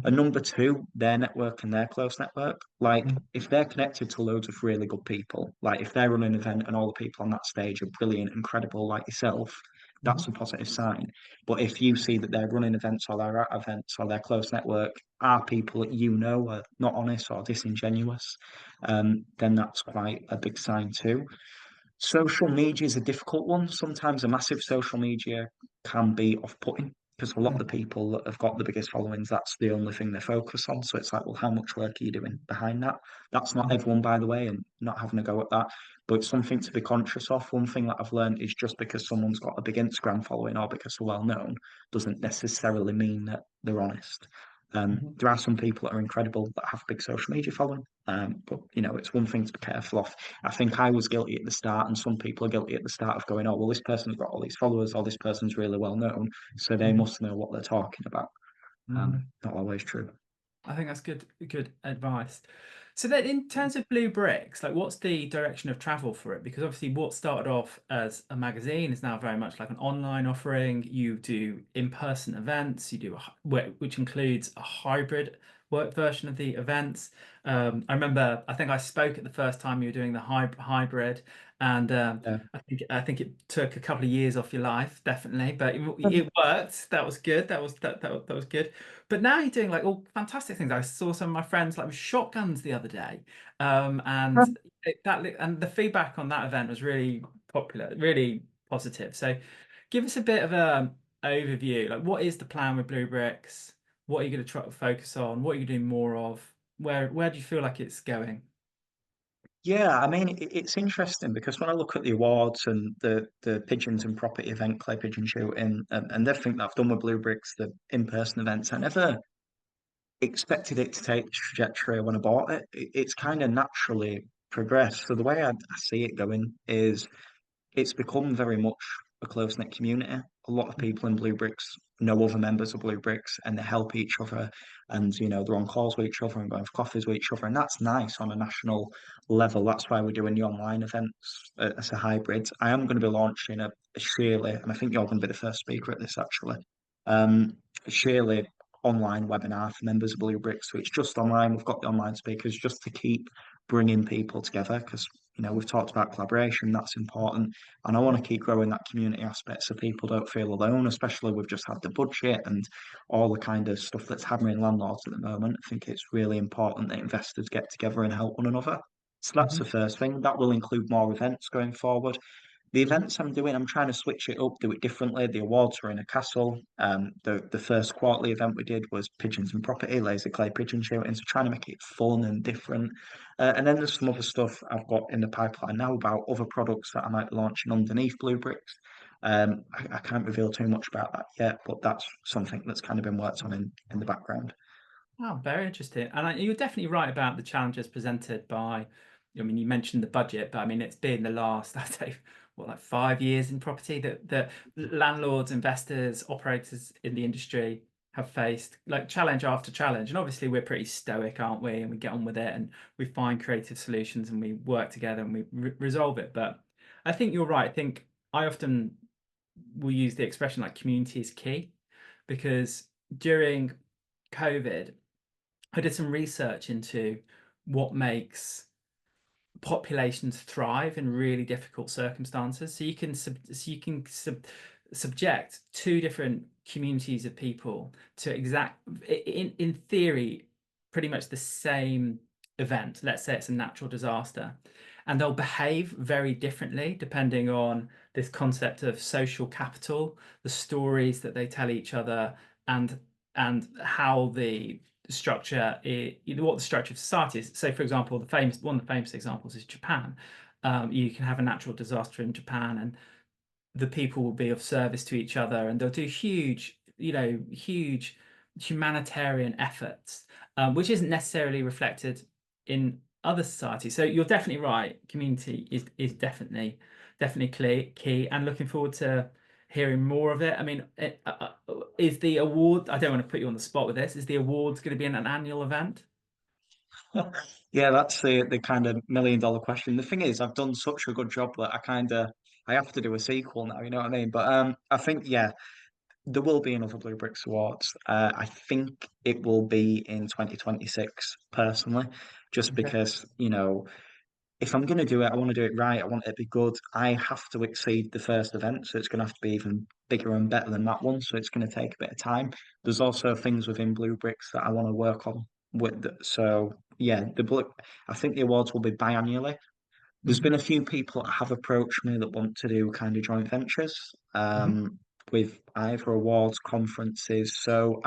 And mhm, number two, their network and their close network. Like, mhm, if they're connected to loads of really good people, like if they're running an event and all the people on that stage are brilliant, incredible, like yourself, that's mhm. a positive sign. But if you see that they're running events or they're at events or their close network are people that you know are not honest or disingenuous, then that's quite a big sign too. Social media is a difficult one. Sometimes a massive social media can be off-putting because a lot of the people that have got the biggest followings, that's the only thing they focus on. So it's like, well, how much work are you doing behind that? That's not Mhm. everyone, by the way, and not having a go at that, but it's something to be conscious of. One thing that I've learned is just because someone's got a big Instagram following or because they're well known doesn't necessarily mean that they're honest. Mhm. There are some people that are incredible that have big social media following, but it's one thing to be careful of. I think I was guilty at the start, and some people are guilty at the start of going, "Oh, well, this person's got all these followers, or this person's really well known, so they Mhm. must know what they're talking about." Mhm. Not always true. I think that's good advice. So then in terms of Blue Bricks, like what's the direction of travel for it? Because obviously what started off as a magazine is now very much like an online offering. You do in-person events, you do which includes a hybrid work version of the events. I remember, I think I spoke at the first time you were doing the hybrid, and Yeah. I think it took a couple of years off your life, definitely, but it worked. That was good. That was good. But now you're doing like all fantastic things. I saw some of my friends like with shotguns the other day, and and the feedback on that event was really popular, really positive. So, give us a bit of a overview. Like, what is the plan with Blue Bricks? What are you going to try to focus on? What are you doing more of? Where do you feel like it's going? Yeah, I mean, it's interesting because when I look at the awards and the pigeons and property event, clay pigeon shooting, and everything that I've done with Blue Bricks, the in-person events, I never expected it to take the trajectory when I bought it. It's kind of naturally progressed. So the way I see it going is it's become very much a close-knit community. A lot of people in Blue Bricks know other members of Blue Bricks and they help each other and they're on calls with each other and going for coffees with each other. And that's nice on a national level. That's why we're doing the online events as a hybrid. I am going to be launching a Shirley, and I think you're going to be the first speaker at this actually. Um, Shirley online webinar for members of Blue Bricks. So it's just online. We've got the online speakers just to keep bringing people together because we've talked about collaboration, that's important. And I want to keep growing that community aspect so people don't feel alone, especially we've just had the budget and all the kind of stuff that's hammering landlords at the moment. I think it's really important that investors get together and help one another. So that's the Mhm. first thing. That will include more events going forward. The events I'm doing, I'm trying to switch it up, do it differently. The awards were in a castle. The first quarterly event we did was pigeons and property, laser clay pigeon shooting. So trying to make it fun and different. And then there's some other stuff I've got in the pipeline now about other products that I might be launching underneath Blue Bricks. I can't reveal too much about that yet, but that's something that's kind of been worked on in the background. Oh, very interesting. And you're definitely right about the challenges presented by, I mean, you mentioned the budget, but I mean, it's been the last, I'd say, what, like 5 years in property that landlords, investors, operators in the industry have faced like challenge after challenge. And obviously, we're pretty stoic, aren't we? And we get on with it and we find creative solutions and we work together and we resolve it. But I think you're right. I think I often will use the expression like community is key because during COVID, I did some research into what makes populations thrive in really difficult circumstances. Subject two different communities of people to in theory, pretty much the same event. Let's say it's a natural disaster, and they'll behave very differently depending on this concept of social capital, the stories that they tell each other, and how the structure what the structure of society is. So, for example, one of the famous examples is Japan. You can have a natural disaster in Japan, and the people will be of service to each other, and they'll do huge humanitarian efforts, which isn't necessarily reflected in other societies. So you're definitely right. Community is definitely key, and looking forward to hearing more of it. I mean, is the award? I don't want to put you on the spot with this. Is the awards going to be an annual event? Yeah, that's the kind of $1 million question. The thing is, I've done such a good job that I have to do a sequel now. You know what I mean? But I think yeah, there will be another Blue Bricks Awards. I think it will be in 2026, personally, just Okay. because, if I'm going to do it, I want to do it right. I want it to be good. I have to exceed the first event, so it's going to have to be even bigger and better than that one. So it's going to take a bit of time. There's also things within Blue Bricks that I want to work on so yeah, I think the awards will be biannually. There's Mhm. been a few people that have approached me that want to do kind of joint ventures. Mhm. with either awards, conferences. So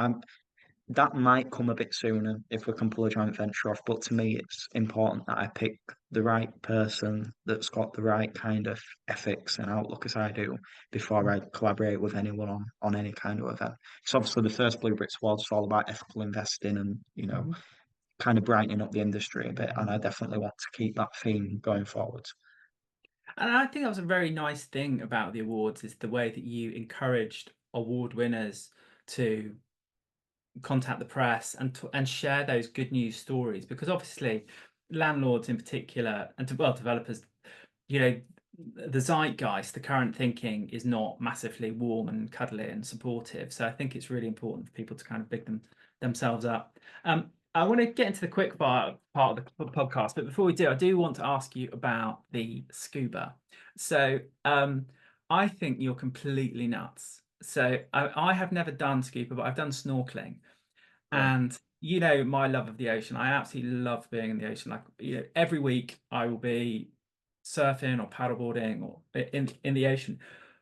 that might come a bit sooner if we can pull a joint venture off. But to me, it's important that I pick the right person that's got the right kind of ethics and outlook as I do before I collaborate with anyone on any kind of event. So obviously the first Blue Bricks Awards is all about ethical investing and, Mhm. kind of brightening up the industry a bit. And I definitely want to keep that theme going forward. And I think that was a very nice thing about the awards is the way that you encouraged award winners to contact the press and share those good news stories, because obviously landlords in particular and well, developers, you know, the zeitgeist, the current thinking is not massively warm and cuddly and supportive. So I think it's really important for people to kind of big themselves up. I want to get into the quick part of the podcast, but before we do, I do want to ask you about the scuba. So I think you're completely nuts. So I have never done scuba, but I've done snorkeling. Right. And my love of the ocean. I absolutely love being in the ocean. Like, every week I will be surfing or paddleboarding or in the ocean.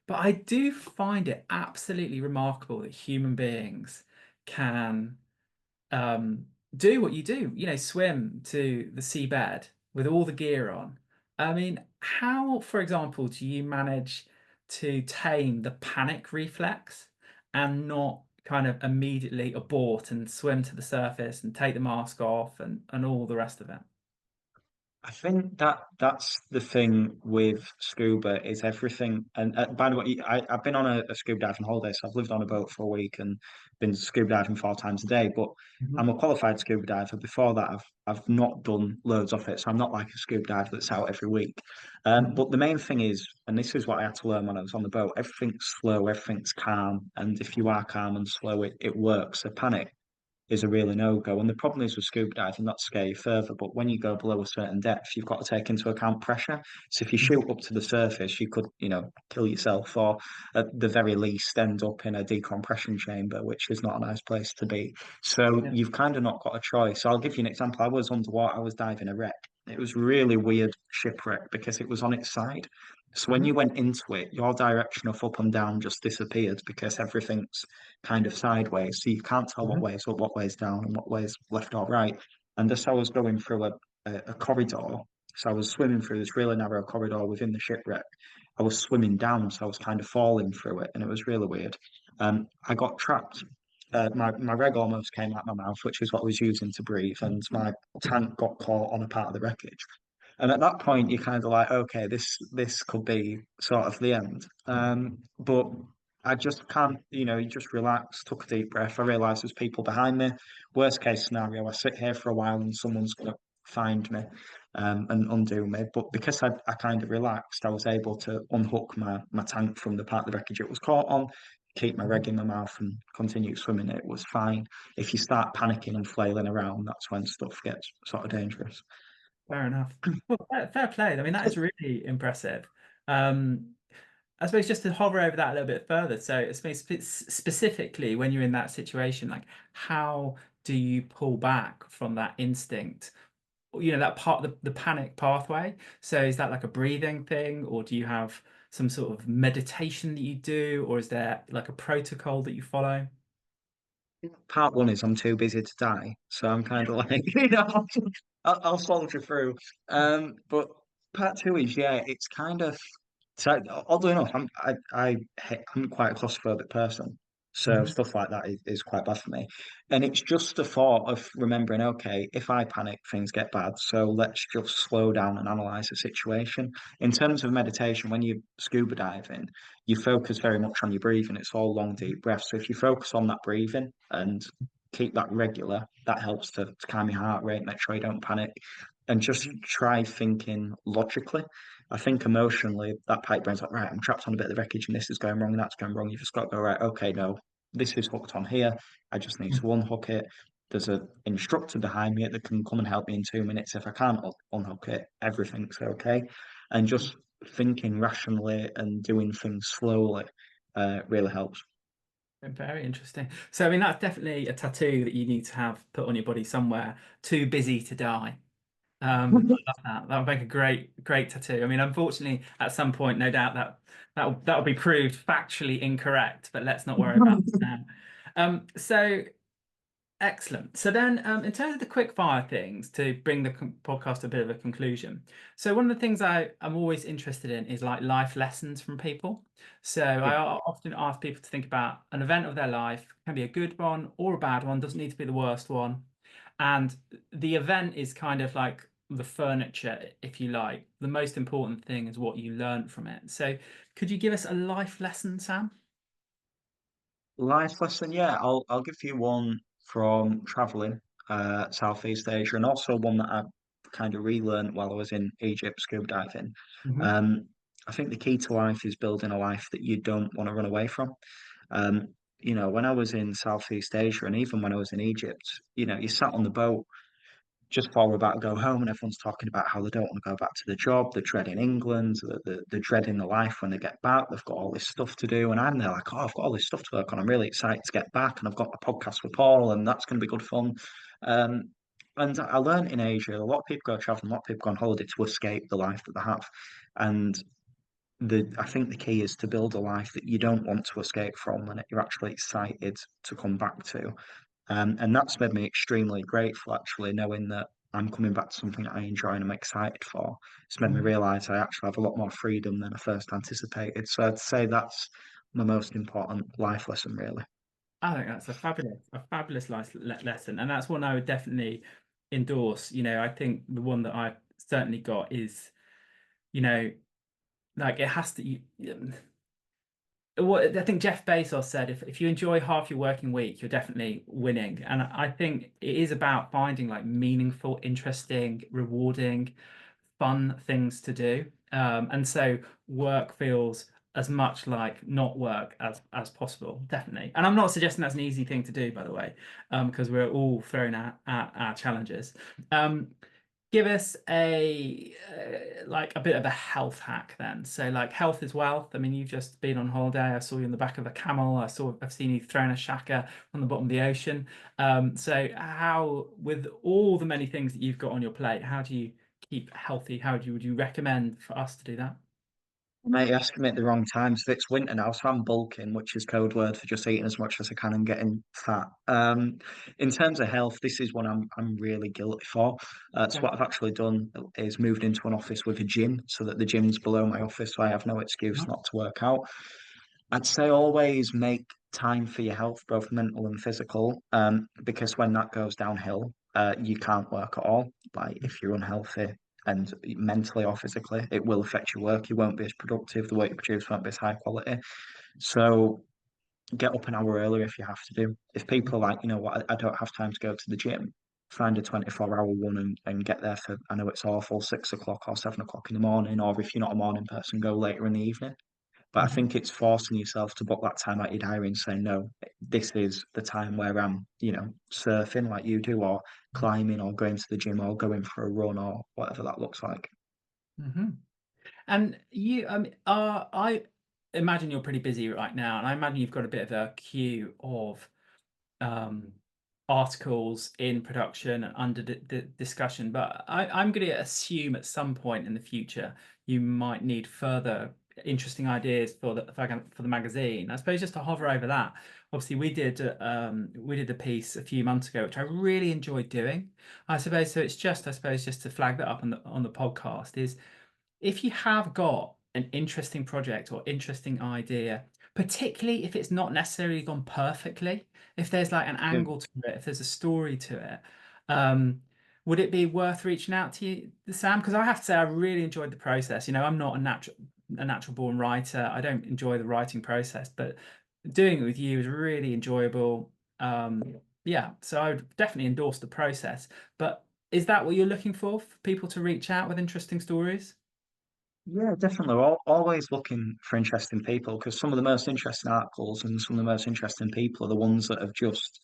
But I do find it absolutely remarkable that human beings can um, do what you do, swim to the seabed with all the gear on. I mean, how, for example, do you manage to tame the panic reflex and not kind of immediately abort and swim to the surface and take the mask off and all the rest of it? I think that's the thing with scuba is everything. And by the way, I've been on a scuba diving holiday, so I've lived on a boat for a week and been scuba diving 4 times a day. But Mhm. I'm a qualified scuba diver. Before that, I've not done loads of it, so I'm not like a scuba diver that's out every week. Mhm. But the main thing is, and this is what I had to learn when I was on the boat, everything's slow, everything's calm, and if you are calm and slow, it works. So panic is a really no-go. And the problem is with scuba diving, not to scare you further, but when you go below a certain depth, you've got to take into account pressure. So if you Mhm. shoot up to the surface, you could, kill yourself or at the very least end up in a decompression chamber, which is not a nice place to be. So Yeah. you've kind of not got a choice. So I'll give you an example. I was underwater, I was diving a wreck. It was really weird shipwreck because it was on its side. So when Mhm. you went into it, your direction of up and down just disappeared because everything's kind of sideways. So you can't tell what Mhm. way is up, what way is down, and what way is left or right. And as I was going through a corridor, so I was swimming through this really narrow corridor within the shipwreck. I was swimming down, so I was kind of falling through it, and it was really weird. I got trapped. My reg almost came out my mouth, which is what I was using to breathe, and my tank got caught on a part of the wreckage. And at that point, you're kind of like, okay, this could be sort of the end. But I just can't, you just relax, took a deep breath. I realised there's people behind me. Worst case scenario, I sit here for a while and someone's going to find me and undo me. But because I kind of relaxed, I was able to unhook my tank from the part of the wreckage it was caught on, keep my reg Mhm. in my mouth and continue swimming. It was fine. If you start panicking and flailing around, that's when stuff gets sort of dangerous. Fair enough. Well, fair play. I mean, that is really impressive. Um, I suppose just to hover over that a little bit further. So, I suppose specifically when you're in that situation, like how do you pull back from that instinct? That part, the panic pathway. So, is that like a breathing thing, or do you have some sort of meditation that you do, or is there like a protocol that you follow? Part one is I'm too busy to die, so I'm kind of like, I'll soldier through. But part two is yeah, it's kind of so oddly enough, I'm quite a claustrophobic person, so Mhm. stuff like that is quite bad for me. And it's just the thought of remembering, okay, if I panic, things get bad. So let's just slow down and analyze the situation. In terms of meditation, when you scuba diving, you focus very much on your breathing. It's all long, deep breaths. So if you focus on that breathing and keep that regular, that helps to calm your heart rate, make sure you don't panic, and just try thinking logically. I think emotionally, that pipe brain's like, right, I'm trapped on a bit of the wreckage and this is going wrong and that's going wrong. You've just got to go, right, okay, no, this is hooked on here. I just need to unhook it. There's an instructor behind me that can come and help me in 2 minutes. If I can't unhook it, everything's okay. And just thinking rationally and doing things slowly really helps. Very interesting. So, I mean, that's definitely a tattoo that you need to have put on your body somewhere. Too busy to die. I love that. That would make a great tattoo. I mean, unfortunately, at some point, no doubt that will be proved factually incorrect, but let's not worry about it now. So excellent. So then, in terms of the quick fire things to bring the podcast to a bit of a conclusion. So one of the things I'm always interested in is like life lessons from people. So Yeah. often ask people to think about an event of their life, can be a good one or a bad one, doesn't need to be the worst one. And the event is kind of like the furniture, if you like. The most important thing is what you learned from it. So could you give us a life lesson, Sam? Life lesson, yeah. I'll give you one from traveling Southeast Asia, and also one that I kind of relearned while I was in Egypt scuba diving. Hmm. Um, I think the key to life is building a life that you don't want to run away from. Um, when I was in Southeast Asia, and even when I was in Egypt, you sat on the boat just before we're about to go home, and everyone's talking about how they don't want to go back to the job, they're dreading England, they're dreading the life when they get back. They've got all this stuff to do, and I'm there like, oh, I've got all this stuff to work on. I'm really excited to get back, and I've got my podcast with Paul, and that's going to be good fun. Um, and I learned in Asia, a lot of people go traveling, a lot of people go on holiday to escape the life that they have, and I think the key is to build a life that you don't want to escape from, and that you're actually excited to come back to. And that's made me extremely grateful, actually, knowing that I'm coming back to something I enjoy and I'm excited for. It's made me realise I actually have a lot more freedom than I first anticipated. So I'd say that's my most important life lesson, really. I think that's a fabulous lesson, and that's one I would definitely endorse. I think the one that I've certainly got is, you know, like it has to. What I think Jeff Bezos said, if you enjoy half your working week, you're definitely winning. And I think it is about finding like meaningful, interesting, rewarding, fun things to do. And so work feels as much like not work as possible, definitely. And I'm not suggesting that's an easy thing to do, by the way, because we're all throwing at our challenges. Um, Give us a like a bit of a health hack then. So like health is wealth. I mean, you've just been on holiday. I saw you on the back of a camel. I've seen you throwing a shaka on the bottom of the ocean. So how, with all the many things that you've got on your plate, how do you keep healthy? Would you recommend for us to do that? Mate, you're asking me at the wrong time. So it's winter now, so I'm bulking, which is code word for just eating as much as I can and getting fat. In terms of health, this is one I'm really guilty for. So Okay. what I've actually done is moved into an office with a gym, so that the gym's below my office, so I have no excuse not to work out. I'd say always make time for your health, both mental and physical, because when that goes downhill, you can't work at all. Like if you're unhealthy and mentally or physically, it will affect your work. You won't be as productive. The work you produce won't be as high quality. So get up an hour earlier if you have to do. If people are like, you know what, I don't have time to go to the gym, find a 24-hour one and get there for, I know it's awful, 6 o'clock or 7 o'clock in the morning, or if you're not a morning person, go later in the evening. But I Mhm. think it's forcing yourself to book that time out your diary and say, no, this is the time where I'm, surfing like you do, or climbing, or going to the gym, or going for a run, or whatever that looks like. Mhm. And I imagine you're pretty busy right now, and I imagine you've got a bit of a queue of um, articles in production and under discussion. But I'm going to assume at some point in the future you might need further interesting ideas for the magazine. I suppose just to hover over that. Obviously, we did the piece a few months ago, which I really enjoyed doing. I suppose so. It's just I suppose just to flag that up on the podcast is if you have got an interesting project or interesting idea, particularly if it's not necessarily gone perfectly, if there's like an Yeah. angle to it, if there's a story to it, um, would it be worth reaching out to you, Sam? Because I have to say I really enjoyed the process. I'm not a natural born writer. I don't enjoy the writing process, but doing it with you is really enjoyable. Yeah, so I would definitely endorse the process. But is that what you're looking for people to reach out with interesting stories? Yeah, definitely. We're always looking for interesting people, because some of the most interesting articles and some of the most interesting people are the ones that have just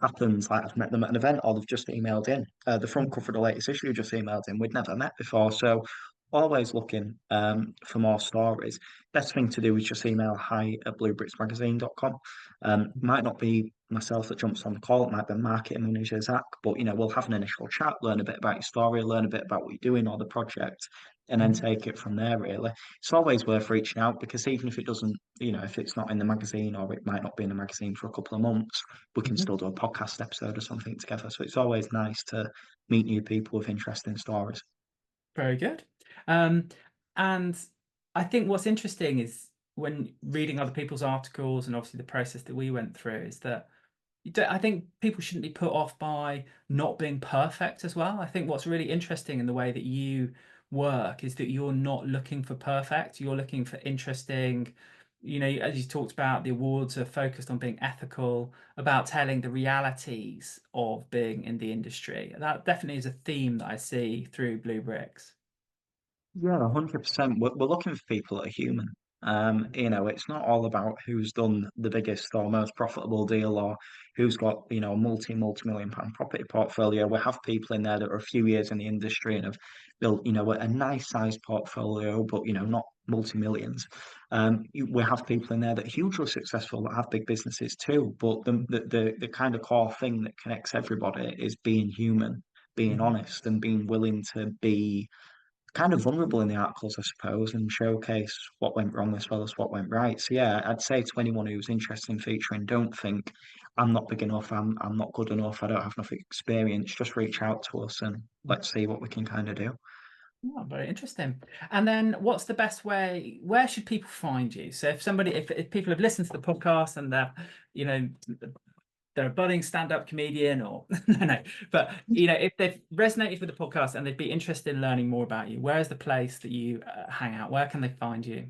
happened. Like I've met them at an event, or they've just emailed in. The front cover of the latest issue just emailed in. We'd never met before. So always looking for more stories. Best thing to do is just email hi@bluebricksmagazine.com. Might not be myself that jumps on the call. It might be marketing manager Zach, but we'll have an initial chat, learn a bit about your story, learn a bit about what you're doing or the project, and then Mhm. take it from there. Really, it's always worth reaching out because even if it doesn't, if it's not in the magazine or it might not be in the magazine for a couple of months, we can Mhm. still do a podcast episode or something together. So it's always nice to meet new people with interesting stories. Very good. Um, and I think what's interesting is when reading other people's articles and obviously the process that we went through is that I think people shouldn't be put off by not being perfect as well. I think what's really interesting in the way that you work is that you're not looking for perfect. You're looking for interesting, as you talked about, the awards are focused on being ethical, about telling the realities of being in the industry. That definitely is a theme that I see through Blue Bricks. Yeah, 100%. We're looking for people that are human. It's not all about who's done the biggest or most profitable deal or who's got, a multi-million pound property portfolio. We have people in there that are a few years in the industry and have built, a nice sized portfolio, but, not multi-millions. We have people in there that are hugely successful that have big businesses too. But the kind of core thing that connects everybody is being human, being Mhm. honest, and being willing to be kind of vulnerable in the articles, I suppose, and showcase what went wrong as well as what went right. So yeah, I'd say to anyone who's interested in featuring, don't think I'm not big enough, I'm not good enough, I don't have enough experience. Just reach out to us and let's see what we can kind of do. Oh, very interesting. And then what's the best way, where should people find you? So if people have listened to the podcast and you know, they're a budding stand-up comedian or no, but if they've resonated with the podcast and they'd be interested in learning more about you, where is the place that you hang out? Where can they find you?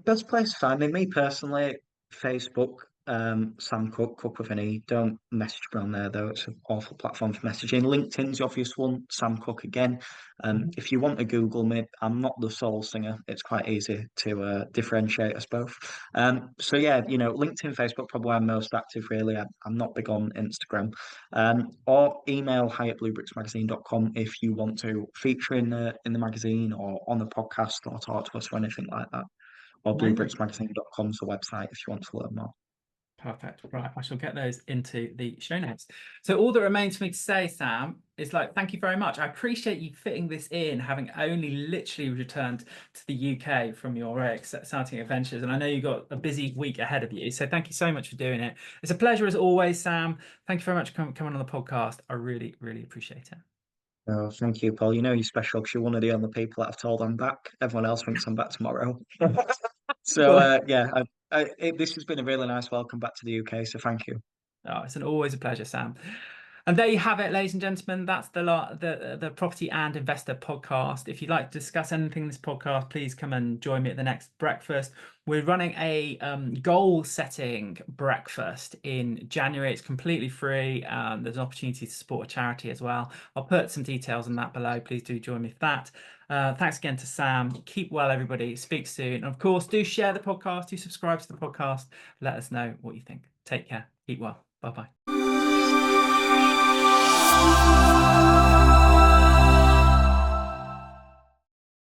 Best place to find me personally, Facebook, Sam Cooke, Cook with an E. Don't message me on there though; it's an awful platform for messaging. LinkedIn's the obvious one, Sam Cooke again. Mhm. If you want to Google me, I'm not the soul singer. It's quite easy to differentiate us both. So yeah, LinkedIn, Facebook, probably where I'm most active. Really, I'm not big on Instagram. Or email hi@bluebricksmagazine.com if you want to feature in the magazine or on the podcast or talk to us or anything like that or Amazing. bluebricksmagazine.com is the website if you want to learn more. Perfect. Right. I shall get those into the show notes. So all that remains for me to say, Sam, is thank you very much. I appreciate you fitting this in, having only literally returned to the UK from your exciting adventures. And I know you've got a busy week ahead of you. So thank you so much for doing it. It's a pleasure as always, Sam. Thank you very much for coming on the podcast. I really, really appreciate it. Oh, thank you, Paul. You know you're special because you're one of the only people that I've told I'm back. Everyone else thinks I'm back tomorrow. So Well, yeah, this has been a really nice welcome back to the UK. So thank you. oh, it's always a pleasure, Sam. And there you have it, ladies and gentlemen. That's the Property and Investor podcast. If you'd like to discuss anything in this podcast, please come and join me at the next breakfast. We're running a goal setting breakfast in January. It's completely free. There's an opportunity to support a charity as well. I'll put some details on that below. Please do join me for that. Thanks again to Sam. Keep well, everybody. Speak soon. And of course, do share the podcast. Do subscribe to the podcast. Let us know what you think. Take care. Keep well. Bye bye.